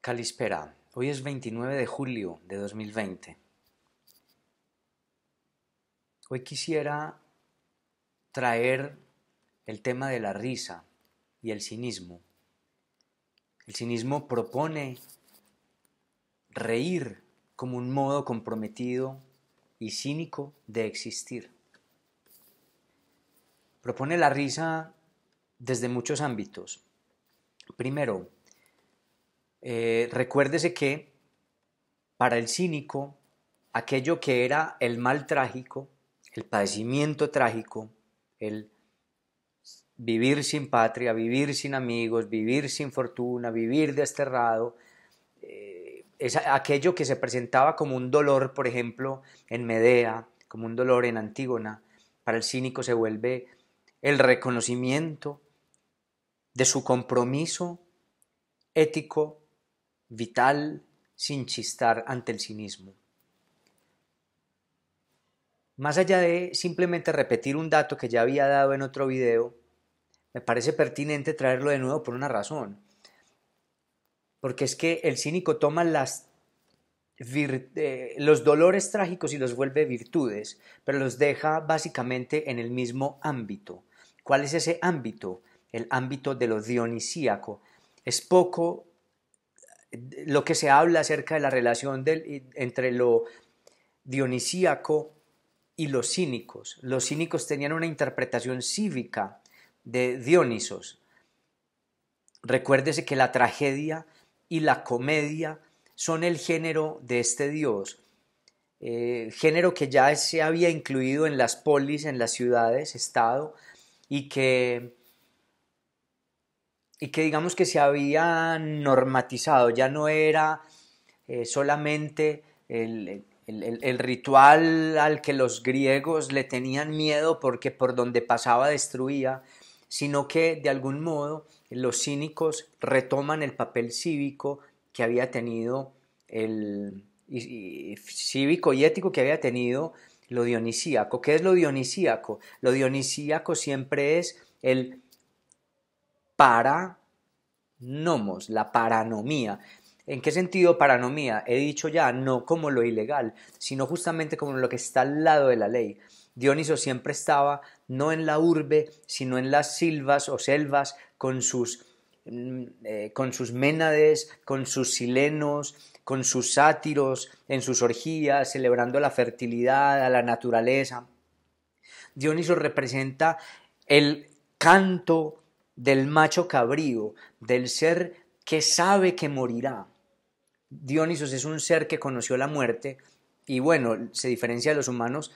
Calispera, hoy es 29 de julio de 2020. Hoy quisiera traer el tema de la risa y el cinismo. El cinismo propone reír como un modo comprometido y cínico de existir. Propone la risa desde muchos ámbitos. Primero, recuérdese que para el cínico, aquello que era el mal trágico, el padecimiento trágico, el vivir sin patria, vivir sin amigos, vivir sin fortuna, vivir desterrado, es aquello que se presentaba como un dolor, por ejemplo, en Medea, como un dolor en Antígona, para el cínico se vuelve el reconocimiento de su compromiso ético, vital, sin chistar ante el cinismo. Más allá de simplemente repetir un dato que ya había dado en otro video, me parece pertinente traerlo de nuevo por una razón. Porque es que el cínico toma los dolores trágicos y los vuelve virtudes, pero los deja básicamente en el mismo ámbito. ¿Cuál es ese ámbito? El ámbito de lo dionisíaco. Es poco lo que se habla acerca de la relación entre lo dionisíaco y los cínicos. Los cínicos tenían una interpretación cívica de Dionisos. Recuérdese que la tragedia y la comedia son el género de este dios, género que ya se había incluido en las polis, en las ciudades, estado, y que digamos que se había normatizado, ya no era solamente el ritual al que los griegos le tenían miedo porque por donde pasaba destruía, sino que de algún modo los cínicos retoman el papel cívico que había tenido cívico y ético que había tenido lo dionisíaco. ¿Qué es lo dionisíaco? Lo dionisíaco siempre es el paranomos, la paranomía. ¿En qué sentido paranomía? He dicho ya, no como lo ilegal, sino justamente como lo que está al lado de la ley. Dioniso siempre estaba no en la urbe, sino en las silvas o selvas con sus ménades, con sus silenos, con sus sátiros, en sus orgías, celebrando la fertilidad, a la naturaleza. Dioniso representa el canto del macho cabrío, del ser que sabe que morirá. Dionisos es un ser que conoció la muerte y bueno, se diferencia de los humanos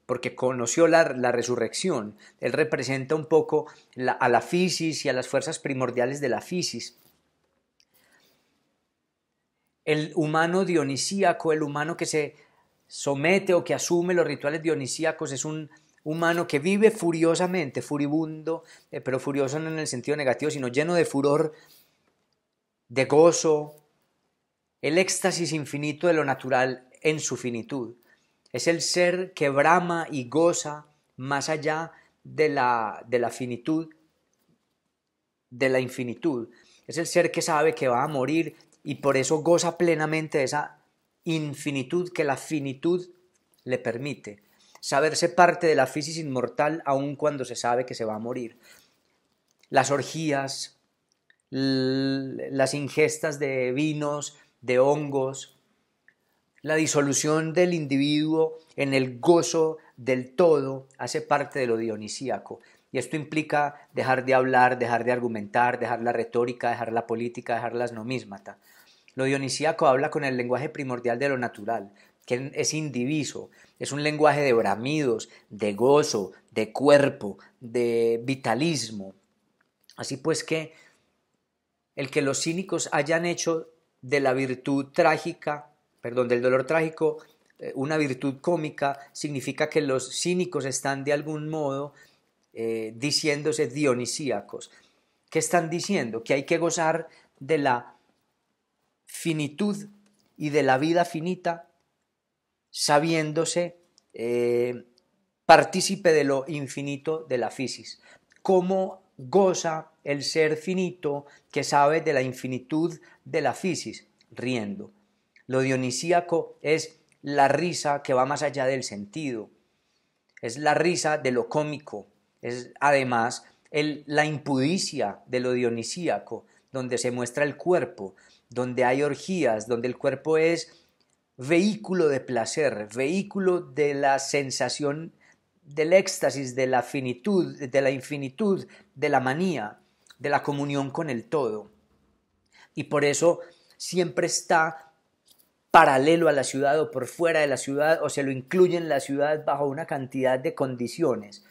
porque conoció la resurrección. Él representa un poco a la fisis y a las fuerzas primordiales de la fisis. El humano dionisíaco, el humano que se somete o que asume los rituales dionisíacos es un humano que vive furiosamente, furibundo, pero furioso no en el sentido negativo, sino lleno de furor, de gozo, el éxtasis infinito de lo natural en su finitud. Es el ser que brama y goza más allá de la finitud, de la infinitud. Es el ser que sabe que va a morir y por eso goza plenamente de esa infinitud que la finitud le permite. Saberse parte de la fisis inmortal aun cuando se sabe que se va a morir. Las orgías, las ingestas de vinos, de hongos, la disolución del individuo en el gozo del todo hace parte de lo dionisíaco. Y esto implica dejar de hablar, dejar de argumentar, dejar la retórica, dejar la política, dejar las nomísmata. Lo dionisíaco habla con el lenguaje primordial de lo natural, que es indiviso, es un lenguaje de bramidos, de gozo, de cuerpo, de vitalismo. Así pues que el que los cínicos hayan hecho de la virtud trágica, perdón, del dolor trágico, una virtud cómica, significa que los cínicos están de algún modo diciéndose dionisíacos. ¿Qué están diciendo? Que hay que gozar de la finitud y de la vida finita, sabiéndose partícipe de lo infinito de la fisis. ¿Cómo goza el ser finito que sabe de la infinitud de la fisis, riendo. Lo dionisíaco es la risa que va más allá del sentido, es la risa de lo cómico, es además la impudicia de lo dionisíaco, donde se muestra el cuerpo, donde hay orgías, donde el cuerpo es vehículo de placer, vehículo de la sensación del éxtasis, de la finitud, de la infinitud, de la manía, de la comunión con el todo. Y por eso siempre está paralelo a la ciudad o por fuera de la ciudad, o se lo incluye en la ciudad bajo una cantidad de condiciones.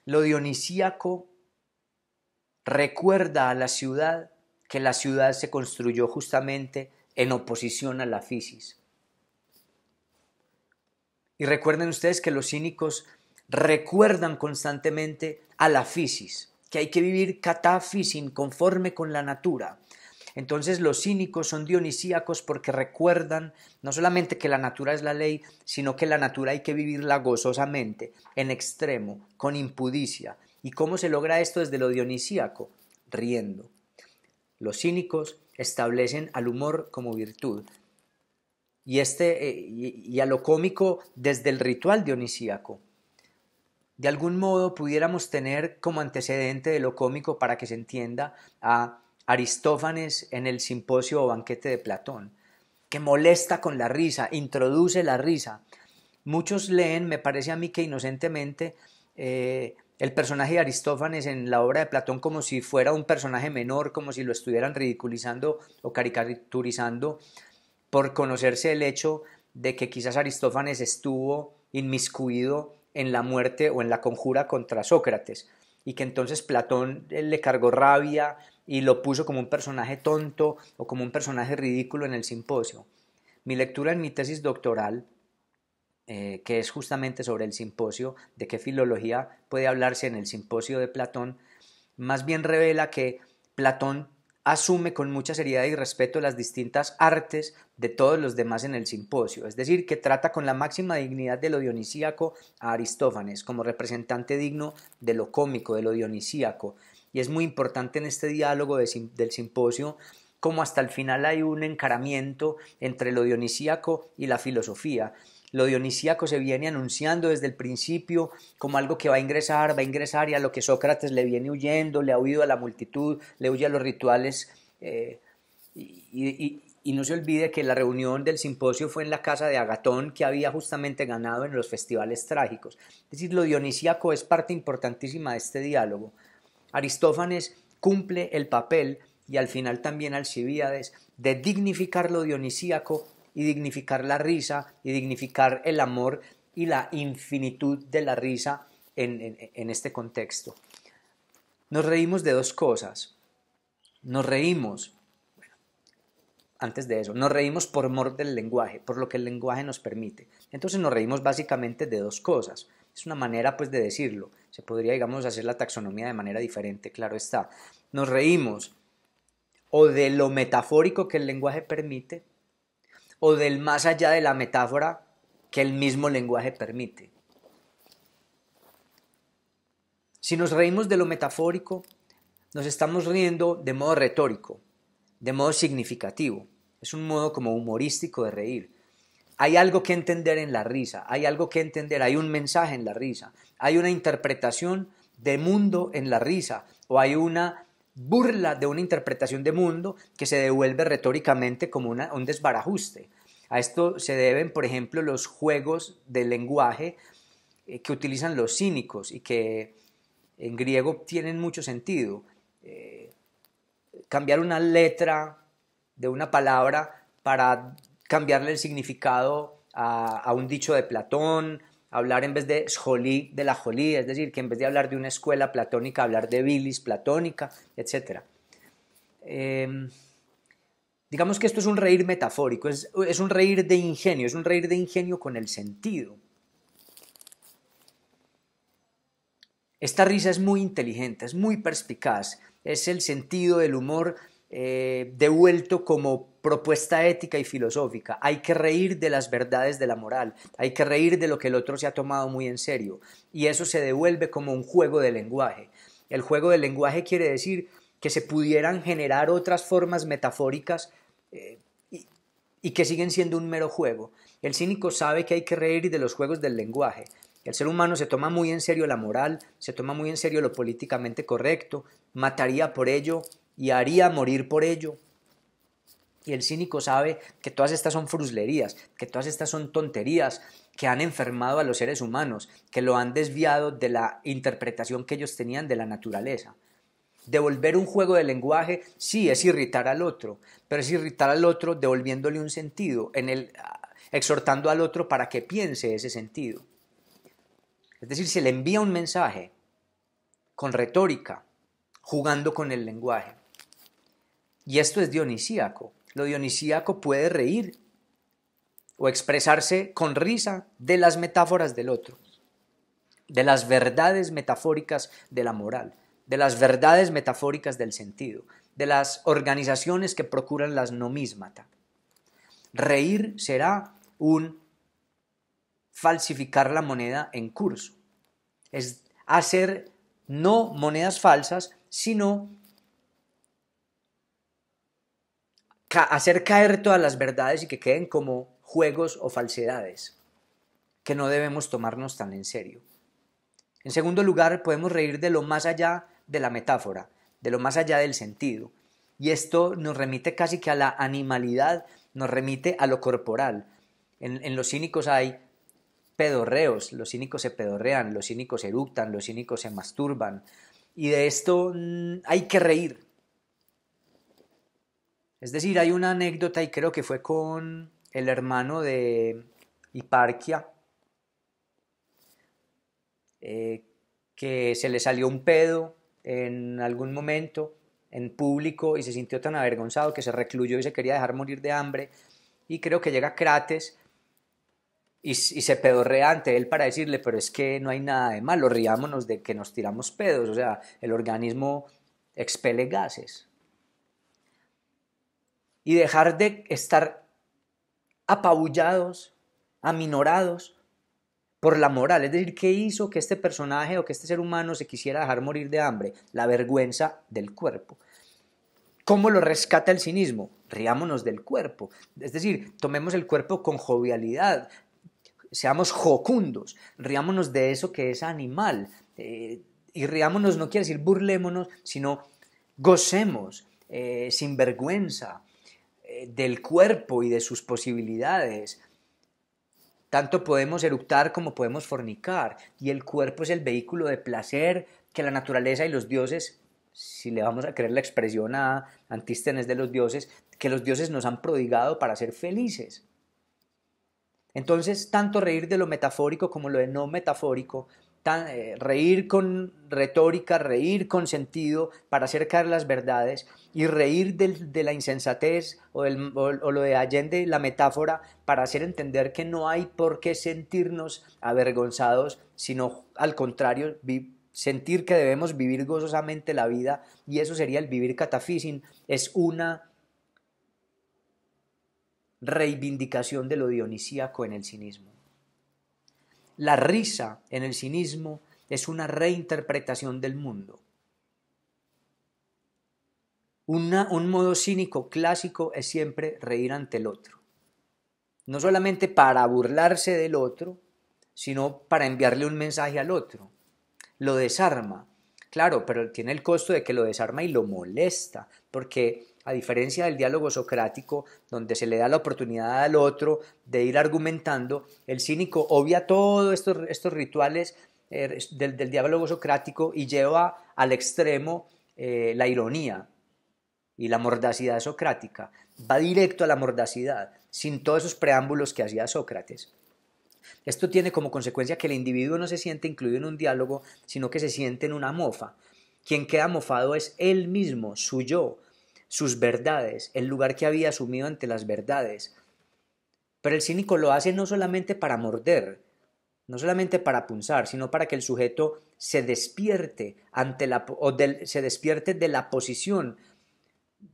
Lo dionisíaco recuerda a la ciudad que la ciudad se construyó justamente en oposición a la fisis. Y recuerden ustedes que los cínicos recuerdan constantemente a la fisis, que hay que vivir kata physin, conforme con la natura. Entonces los cínicos son dionisíacos porque recuerdan no solamente que la natura es la ley, sino que la natura hay que vivirla gozosamente, en extremo, con impudicia. ¿Y cómo se logra esto desde lo dionisíaco? Riendo. Los cínicos establecen al humor como virtud y a lo cómico desde el ritual dionisíaco. De algún modo pudiéramos tener como antecedente de lo cómico, para que se entienda, a Aristófanes en el Simposio o Banquete de Platón, que molesta con la risa, introduce la risa. Muchos leen, me parece a mí que inocentemente, el personaje de Aristófanes en la obra de Platón como si fuera un personaje menor, como si lo estuvieran ridiculizando o caricaturizando, por conocerse el hecho de que quizás Aristófanes estuvo inmiscuido en la muerte o en la conjura contra Sócrates, y que entonces Platón le cargó rabia y lo puso como un personaje tonto o como un personaje ridículo en el simposio. Mi lectura en mi tesis doctoral, que es justamente sobre el simposio, de qué filología puede hablarse en el simposio de Platón, más bien revela que Platón asume con mucha seriedad y respeto las distintas artes de todos los demás en el simposio, es decir, que trata con la máxima dignidad de lo dionisíaco a Aristófanes como representante digno de lo cómico, de lo dionisíaco, y es muy importante en este diálogo del simposio como hasta el final hay un encaramiento entre lo dionisíaco y la filosofía. Lo dionisíaco se viene anunciando desde el principio como algo que va a ingresar, y a lo que Sócrates le viene huyendo, le ha huido a la multitud, le huye a los rituales, y no se olvide que la reunión del simposio fue en la casa de Agatón, que había justamente ganado en los festivales trágicos. Es decir, lo dionisíaco es parte importantísima de este diálogo. Aristófanes cumple el papel, y al final también Alcibíades, de dignificar lo dionisíaco y dignificar la risa y dignificar el amor y la infinitud de la risa en este contexto. Nos reímos de dos cosas. Nos reímos, bueno, antes de eso, nos reímos por mor del lenguaje, por lo que el lenguaje nos permite. Entonces nos reímos básicamente de dos cosas. Es una manera pues de decirlo. Se podría, digamos, hacer la taxonomía de manera diferente, claro está. Nos reímos o de lo metafórico que el lenguaje permite, o del más allá de la metáfora que el mismo lenguaje permite. Si nos reímos de lo metafórico, nos estamos riendo de modo retórico, de modo significativo. Es un modo como humorístico de reír. Hay algo que entender en la risa, hay algo que entender, hay un mensaje en la risa, hay una interpretación de mundo en la risa, o hay una burla de una interpretación de mundo que se devuelve retóricamente como un desbarajuste. A esto se deben, por ejemplo, los juegos de lenguaje que utilizan los cínicos y que en griego tienen mucho sentido. Cambiar una letra de una palabra para cambiarle el significado a un dicho de Platón, hablar en vez de scholí de la jolí, es decir, que en vez de hablar de una escuela platónica, hablar de bilis platónica, etc. Digamos que esto es un reír metafórico, es un reír de ingenio, es un reír de ingenio con el sentido. Esta risa es muy inteligente, es muy perspicaz, es el sentido del humor devuelto como propuesta ética y filosófica. Hay que reír de las verdades de la moral, hay que reír de lo que el otro se ha tomado muy en serio, y eso se devuelve como un juego de lenguaje. El juego del lenguaje quiere decir que se pudieran generar otras formas metafóricas y que siguen siendo un mero juego. El cínico sabe que hay que reír de los juegos del lenguaje. El ser humano se toma muy en serio la moral, se toma muy en serio lo políticamente correcto, mataría por ello y haría morir por ello. Y el cínico sabe que todas estas son fruslerías, que todas estas son tonterías que han enfermado a los seres humanos, que lo han desviado de la interpretación que ellos tenían de la naturaleza. Devolver un juego de lenguaje sí es irritar al otro, pero es irritar al otro devolviéndole un sentido, exhortando al otro para que piense ese sentido. Es decir, se le envía un mensaje con retórica, jugando con el lenguaje. Y esto es dionisíaco. Lo dionisíaco puede reír o expresarse con risa de las metáforas del otro, de las verdades metafóricas de la moral, de las verdades metafóricas del sentido, de las organizaciones que procuran las nomísmata. Reír será un falsificar la moneda en curso. Es hacer no monedas falsas, sino hacer caer todas las verdades y que queden como juegos o falsedades, que no debemos tomarnos tan en serio. En segundo lugar, podemos reír de lo más allá de la metáfora, de lo más allá del sentido. Y esto nos remite casi que a la animalidad, nos remite a lo corporal. En los cínicos hay pedorreos, los cínicos se pedorrean, los cínicos eructan, los cínicos se masturban. Y de esto hay que reír. Es decir, hay una anécdota, y creo que fue con el hermano de Hiparquia, que se le salió un pedo en algún momento en público y se sintió tan avergonzado que se recluyó y se quería dejar morir de hambre. Y creo que llega Crates y se pedorrea ante él para decirle, pero es que no hay nada de malo, riámonos de que nos tiramos pedos, o sea, el organismo expele gases. Y dejar de estar apabullados, aminorados por la moral. Es decir, ¿qué hizo que este personaje o que este ser humano se quisiera dejar morir de hambre? La vergüenza del cuerpo. ¿Cómo lo rescata el cinismo? Riámonos del cuerpo. Es decir, tomemos el cuerpo con jovialidad, seamos jocundos, riámonos de eso que es animal. Y riámonos no quiere decir burlémonos, sino gocemos sin vergüenza del cuerpo y de sus posibilidades. Tanto podemos eructar como podemos fornicar, y el cuerpo es el vehículo de placer que la naturaleza y los dioses, si le vamos a creer la expresión a Antístenes de los dioses, que los dioses nos han prodigado para ser felices. Entonces, tanto reír de lo metafórico como lo de no metafórico, reír con retórica, reír con sentido para hacer caer las verdades, y reír de la insensatez o lo de Allende, la metáfora, para hacer entender que no hay por qué sentirnos avergonzados, sino al contrario, sentir que debemos vivir gozosamente la vida, y eso sería el vivir catafísin. Es una reivindicación de lo dionisíaco en el cinismo. La risa en el cinismo es una reinterpretación del mundo. Un modo cínico clásico es siempre reír ante el otro. No solamente para burlarse del otro, sino para enviarle un mensaje al otro. Lo desarma, claro, pero tiene el costo de que lo desarma y lo molesta, porque a diferencia del diálogo socrático, donde se le da la oportunidad al otro de ir argumentando, el cínico obvia todos estos rituales del diálogo socrático y lleva al extremo la ironía y la mordacidad socrática. Va directo a la mordacidad, sin todos esos preámbulos que hacía Sócrates. Esto tiene como consecuencia que el individuo no se siente incluido en un diálogo, sino que se siente en una mofa. Quien queda mofado es él mismo, su yo, sus verdades, el lugar que había asumido ante las verdades. Pero el cínico lo hace no solamente para morder, no solamente para punzar, sino para que el sujeto se despierte se despierte de la posición,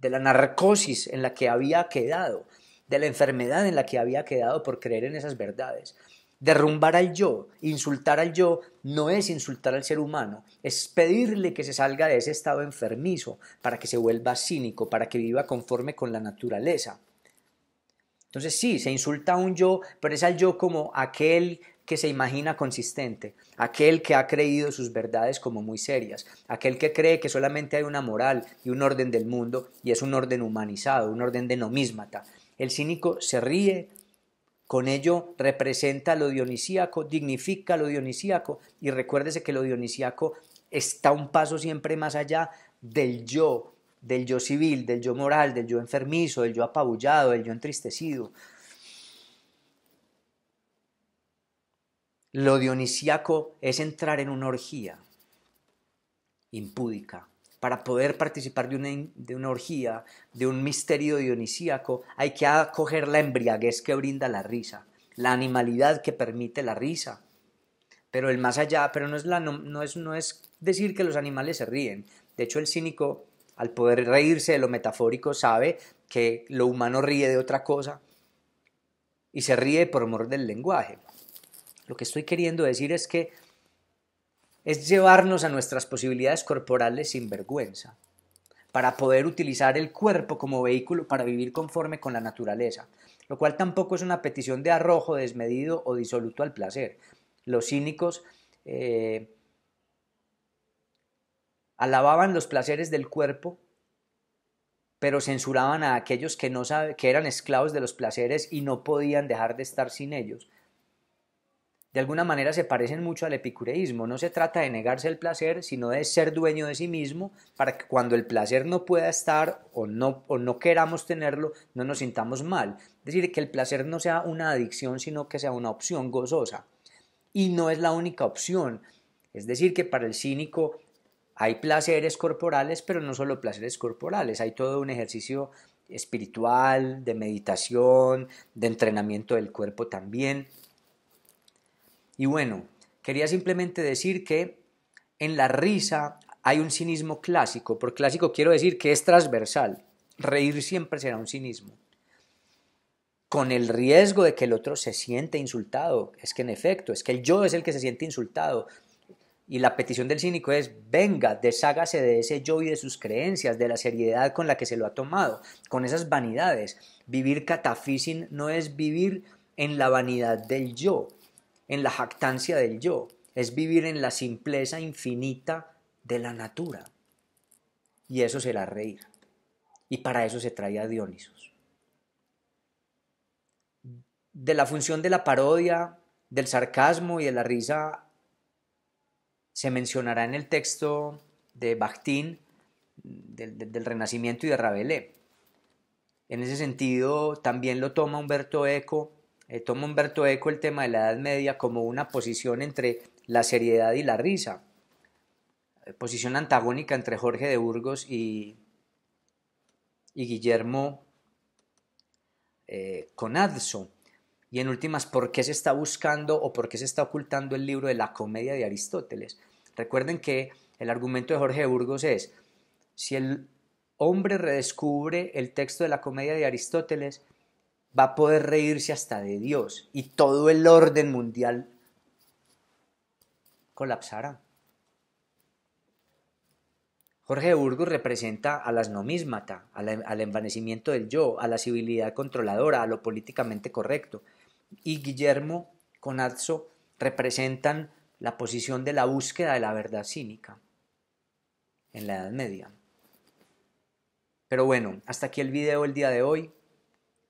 de la narcosis en la que había quedado, de la enfermedad en la que había quedado por creer en esas verdades. Derrumbar al yo, insultar al yo, no es insultar al ser humano, es pedirle que se salga de ese estado enfermizo para que se vuelva cínico, para que viva conforme con la naturaleza. Entonces sí, se insulta a un yo, pero es al yo como aquel que se imagina consistente, aquel que ha creído sus verdades como muy serias, aquel que cree que solamente hay una moral y un orden del mundo y es un orden humanizado, un orden de nomísmata. El cínico se ríe, con ello representa lo dionisíaco, dignifica lo dionisíaco y recuérdese que lo dionisíaco está un paso siempre más allá del yo civil, del yo moral, del yo enfermizo, del yo apabullado, del yo entristecido. Lo dionisíaco es entrar en una orgía impúdica. Para poder participar de una orgía, de un misterio dionisíaco, hay que acoger la embriaguez que brinda la risa, la animalidad que permite la risa. Pero el más allá, pero no es decir que los animales se ríen. De hecho, el cínico, al poder reírse de lo metafórico, sabe que lo humano ríe de otra cosa y se ríe por amor del lenguaje. Lo que estoy queriendo decir es que es llevarnos a nuestras posibilidades corporales sin vergüenza, para poder utilizar el cuerpo como vehículo para vivir conforme con la naturaleza, lo cual tampoco es una petición de arrojo desmedido o disoluto al placer. Los cínicos alababan los placeres del cuerpo, pero censuraban a aquellos que eran esclavos de los placeres y no podían dejar de estar sin ellos. De alguna manera se parecen mucho al epicureísmo. No se trata de negarse el placer, sino de ser dueño de sí mismo para que cuando el placer no pueda estar o no queramos tenerlo, no nos sintamos mal. Es decir, que el placer no sea una adicción, sino que sea una opción gozosa. Y no es la única opción. Es decir, que para el cínico hay placeres corporales, pero no solo placeres corporales. Hay todo un ejercicio espiritual, de meditación, de entrenamiento del cuerpo también. Y bueno, quería simplemente decir que en la risa hay un cinismo clásico. Por clásico quiero decir que es transversal. Reír siempre será un cinismo. Con el riesgo de que el otro se siente insultado. Es que en efecto, es que el yo es el que se siente insultado. Y la petición del cínico es, venga, deshágase de ese yo y de sus creencias, de la seriedad con la que se lo ha tomado, con esas vanidades. Vivir catafísin no es vivir en la vanidad del yo, en la jactancia del yo, es vivir en la simpleza infinita de la natura. Y eso será reír. Y para eso se trae a Dionisos. De la función de la parodia, del sarcasmo y de la risa se mencionará en el texto de Bakhtin, del Renacimiento y de Rabelais. En ese sentido, también lo toma Umberto Eco. Toma Umberto Eco el tema de la Edad Media como una posición entre la seriedad y la risa, posición antagónica entre Jorge de Burgos y Guillermo Conazzo. Y en últimas, ¿por qué se está buscando o por qué se está ocultando el libro de la Comedia de Aristóteles? Recuerden que el argumento de Jorge de Burgos es, si el hombre redescubre el texto de la Comedia de Aristóteles, va a poder reírse hasta de Dios y todo el orden mundial colapsará. Jorge de Burgos representa a las nomísmata, al envanecimiento del yo, a la civilidad controladora, a lo políticamente correcto. Y Guillermo Conazzo representan la posición de la búsqueda de la verdad cínica en la Edad Media. Pero bueno, hasta aquí el video el día de hoy.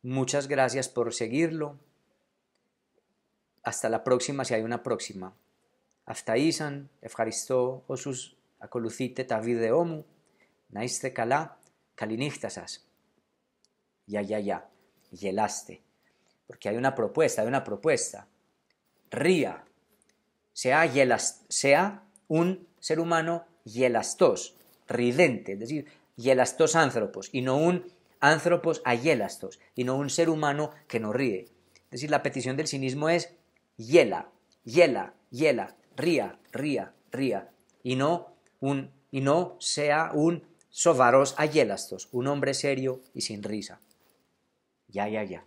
Muchas gracias por seguirlo. Hasta la próxima, si hay una próxima. Hasta Isan, Efjaristó, Osus, Acolucite, Tavid de Omu, Naiste Kalá, Kalinichtasas. Ya, Yelaste. Porque hay una propuesta. Ría. Sea un ser humano yelastos, ridente, es decir, yelastos ánthropos, y no un anthropos ayelastos, y no un ser humano que no ríe. Es decir, la petición del cinismo es ría, y no sea un sovaros ayelastos, un hombre serio y sin risa. Ya.